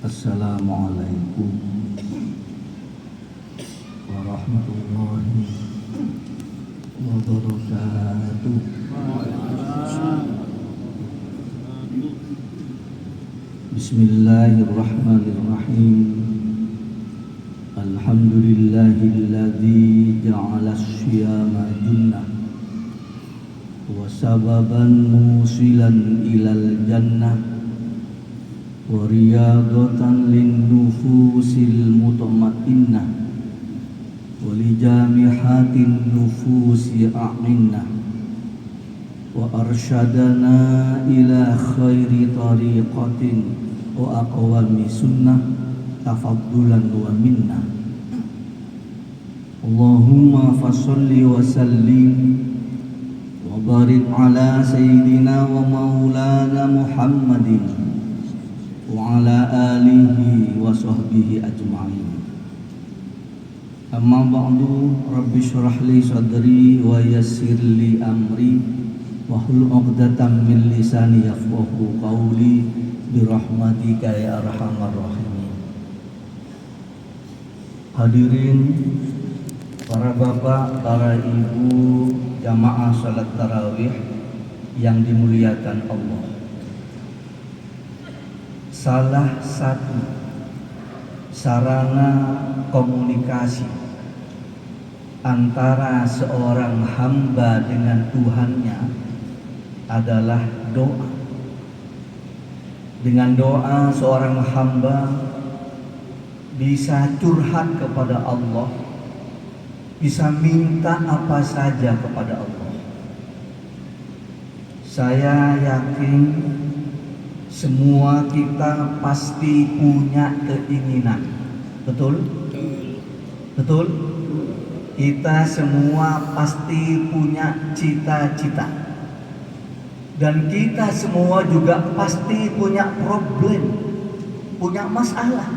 Assalamualaikum warahmatullahi wabarakatuh. Bismillahirrahmanirrahim. Alhamdulillahilladzi ja'ala as-siyama junnah wa sababan musilan ilal jannah wa riyadatan lin nufusil mutmainnah wa li jamihatin nufusi a'innah wa arsyadana ila khairi tariqatin wa aqwami sunnah tafaddulan wa minnah. Allahumma fasalli wa sallim wa barik ala sayyidina wa maulana Muhammadin wa ala alihi wa sahbihi ajma'in. Amma ba'du, rabbi syrah li sadri wa yassir li amri wa hlul 'uqdatam min lisani yafqahu qawli bi rahmatika ya arhamar rahimin. Hadirin para bapak, para ibu, jamaah salat tarawih yang dimuliakan Allah. Salah satu sarana komunikasi antara seorang hamba dengan Tuhannya adalah doa. Dengan doa seorang hamba bisa curhat kepada Allah, bisa minta apa saja kepada Allah. Saya yakin semua kita pasti punya keinginan. Betul? Betul? Kita semua pasti punya cita-cita. Dan kita semua juga pasti punya problem, punya masalah.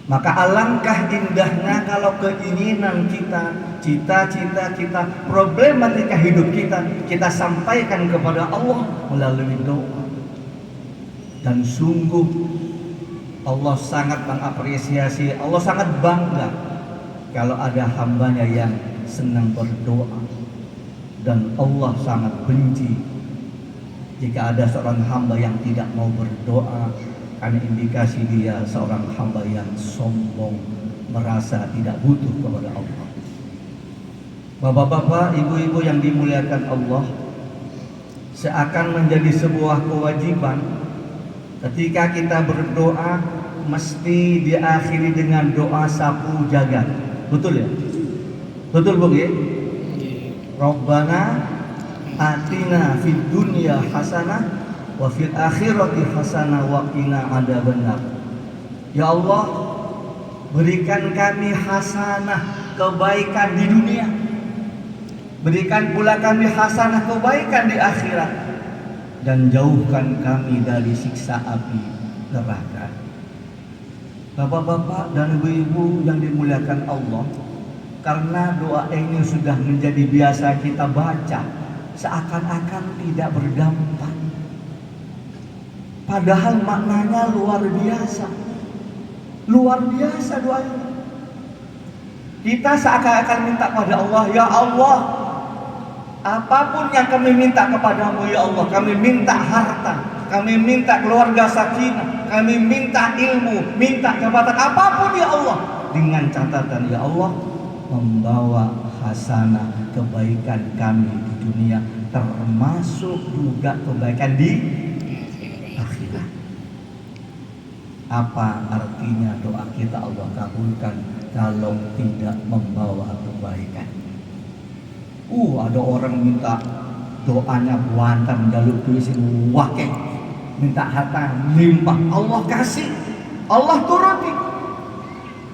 Maka alangkah indahnya kalau keinginan kita, cita-cita kita, problematika hidup kita sampaikan kepada Allah melalui doa. Dan sungguh Allah sangat mengapresiasi, Allah sangat bangga kalau ada hambanya yang senang berdoa. Dan Allah sangat benci jika ada seorang hamba yang tidak mau berdoa, karena indikasi dia seorang hamba yang sombong, merasa tidak butuh kepada Allah. Bapak-bapak, ibu-ibu yang dimuliakan Allah, seakan menjadi sebuah kewajiban ketika kita berdoa mesti diakhiri dengan doa sapu jagat. Betul ya? Betul Bu ya? Rabbana atina fid dunya hasanah wa fil akhirati hasanah wa qina adzabannar. Ya Allah, berikan kami hasanah, kebaikan di dunia. Berikan pula kami hasanah, kebaikan di akhirat. Dan jauhkan kami dari siksa api neraka. Bapak-bapak dan ibu-ibu yang dimuliakan Allah, karena doa ini sudah menjadi biasa kita baca, seakan-akan tidak berdampak. Padahal maknanya luar biasa. Luar biasa doa ini. Kita seakan-akan minta pada Allah, ya Allah, apapun yang kami minta kepadamu ya Allah, kami minta harta, kami minta keluarga sakinah, kami minta ilmu, minta jabatan, apapun ya Allah, dengan catatan ya Allah, membawa hasanah kebaikan kami di dunia, termasuk juga kebaikan di akhirat. Apa artinya doa kita Allah kabulkan kalau tidak membawa kebaikan? Ada orang minta doanya buantar menjaluk tulisin wakil, minta harta limpah, Allah kasih, Allah turuti.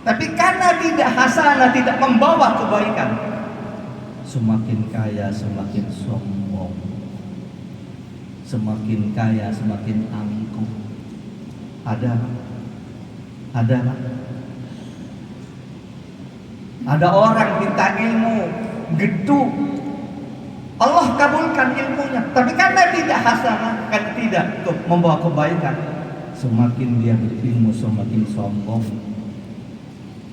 Tapi karena tidak hasanah, tidak membawa kebaikan, semakin kaya semakin sombong, semakin kaya semakin angkuh. Ada orang minta ilmu gedung, Allah kabulkan ilmunya, tapi karena tidak hasanah, kan tidak membawa kebaikan, semakin dia berilmu semakin sombong,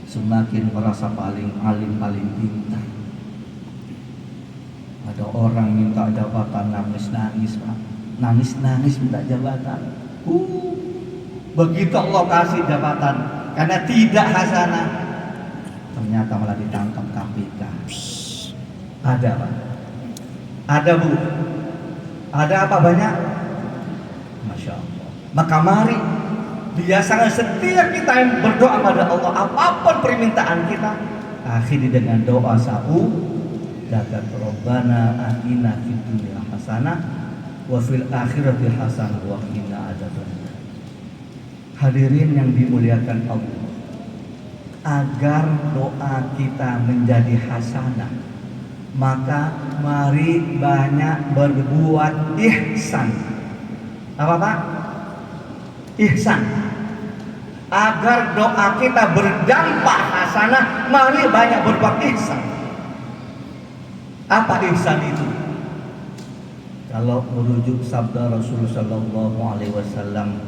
semakin merasa paling alim, paling pintar. Ada orang minta jabatan nangis-nangis, Pak. Nangis-nangis minta jabatan. Begitu Allah kasih jabatan karena tidak hasanah, ternyata malah ditangkap KPK. Ada, Pak. Ada, Bu. Ada apa banyak? Masya Allah. Maka mari biasakan setiap kita yang berdoa pada Allah, apapun permintaan kita, akhiri dengan doa sa'u dakat Rabbana atina fid dunya hasanah wa fil akhirati hasanah wa qina adzabannar. Hadirin yang dimuliakan Allah, agar doa kita menjadi hasanah, maka mari banyak berbuat ihsan. Apa, Pak? Ihsan. Agar doa kita berdampak hasanah, mari banyak berbuat ihsan. Apa ihsan itu? Kalau merujuk sabda Rasulullah sallallahu alaihi wasallam,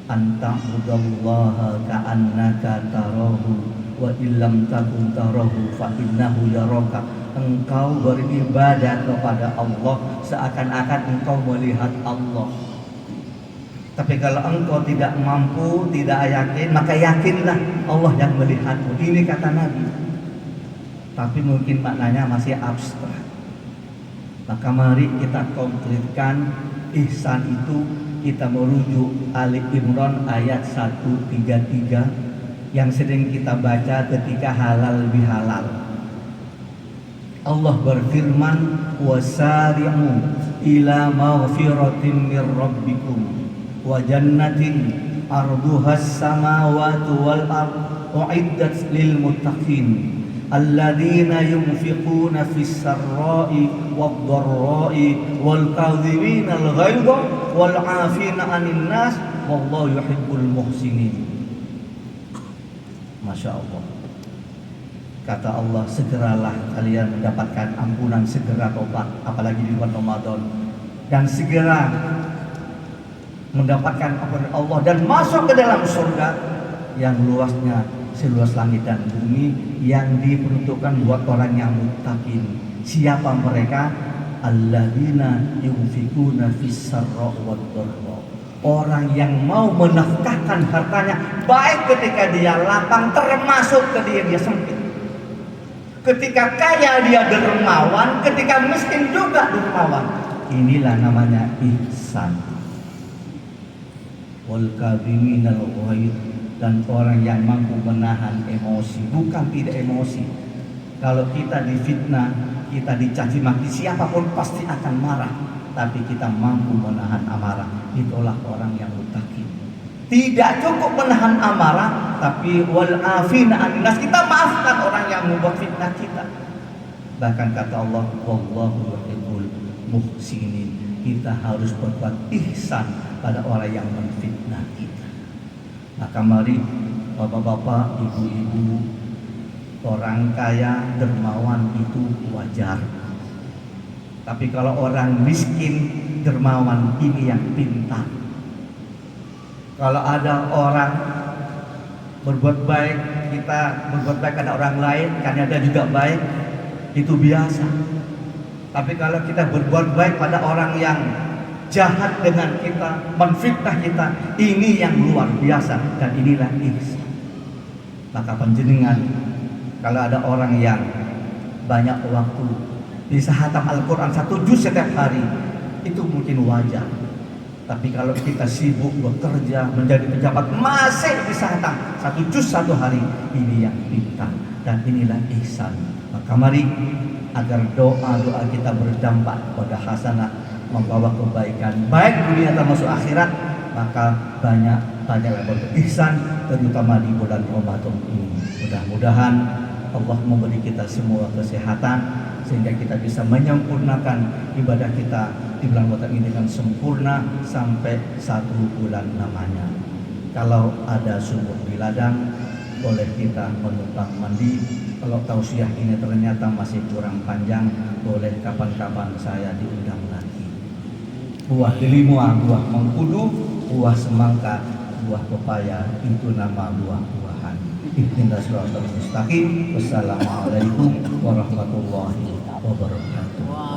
anta'budallaha ka'annaka tarahu wa illam takun tarahu fa innahu yaraka. Engkau beribadah kepada Allah seakan-akan engkau melihat Allah. Tapi kalau engkau tidak mampu, tidak yakin, maka yakinlah Allah yang melihatmu. Ini kata Nabi. Tapi mungkin maknanya masih abstrak. Maka mari kita konkretkan ihsan itu. Kita merujuk Ali Imran ayat 133 yang sering kita baca ketika halal bihalal. Allah berfirman, wasari'u ila maghfiratin mir rabbikum wa jannatin arduhas samawati wal ardh uiddat lil muttaqin alladzina yunfiquna fis sarra'i wad dharra'i wal kadhibina al ghaidha wal 'afina 'anil nas wallahu yuhibbul muhsinin. Masya Allah. Kata Allah, segeralah kalian mendapatkan ampunan, segera tobat, apalagi di bulan Ramadan, dan segera mendapatkan ampunan Allah dan masuk ke dalam surga yang luasnya seluas langit dan bumi, yang diperuntukkan buat orang yang muttaqin. Siapa mereka? Alladzina yunfikuna fis sarra wad dharra. Orang yang mau menafkahkan hartanya baik ketika dia lapang, termasuk ketika dia sempit. Ketika kaya dia dermawan, ketika miskin juga dermawan. Inilah namanya ihsan. Wal kadhiminal ghaidh, dan orang yang mampu menahan emosi, bukan tidak emosi. Kalau kita difitnah, kita dicaci maki, siapapun pasti akan marah, tapi kita mampu menahan amarah. Itulah orang yang muttaqin. Tidak cukup menahan amarah, tapi wal afina 'anil nas, kita maafkan orang yang membuat fitnah kita. Bahkan kata Allah, wallahu yuhibbul muhsinin. Kita harus berbuat ihsan pada orang yang menfitnah kita. Maka mari bapak-bapak, ibu-ibu, orang kaya dermawan itu wajar. Tapi kalau orang miskin dermawan, ini yang pintar. Kalau ada orang berbuat baik, kita berbuat baik pada orang lain karena dia juga baik, itu biasa. Tapi kalau kita berbuat baik pada orang yang jahat dengan kita, menfitnah kita, ini yang luar biasa, dan inilah ihsan. Maka panjenengan, kalau ada orang yang banyak waktu bisa hatam Al-Quran 1 juz setiap hari, itu mungkin wajar. Tapi kalau kita sibuk bekerja, menjadi pejabat, masih bisa hatam 1 juz 1 hari, ini yang pintar, dan inilah ihsan. Maka mari, agar doa-doa kita berdampak pada hasanah, membawa kebaikan baik dunia termasuk akhirat, maka banyak berihsan, terutama di bulan Ramadan ini. Mudah-mudahan Allah memberi kita semua kesehatan sehingga kita bisa menyempurnakan ibadah kita di bulan Ramadan ini dengan sempurna sampai 1 bulan lamanya. Kalau ada sumur di ladang, boleh kita menumpang mandi. Kalau tausiah ini ternyata masih kurang panjang, boleh kapan-kapan saya diundang lagi. Buah delima, buah mengkudu, buah semangka, buah pepaya itu nama buah-buahan. Ihdinas siratal mustaqim. Wassalamualaikum warahmatullahi wabarakatuh.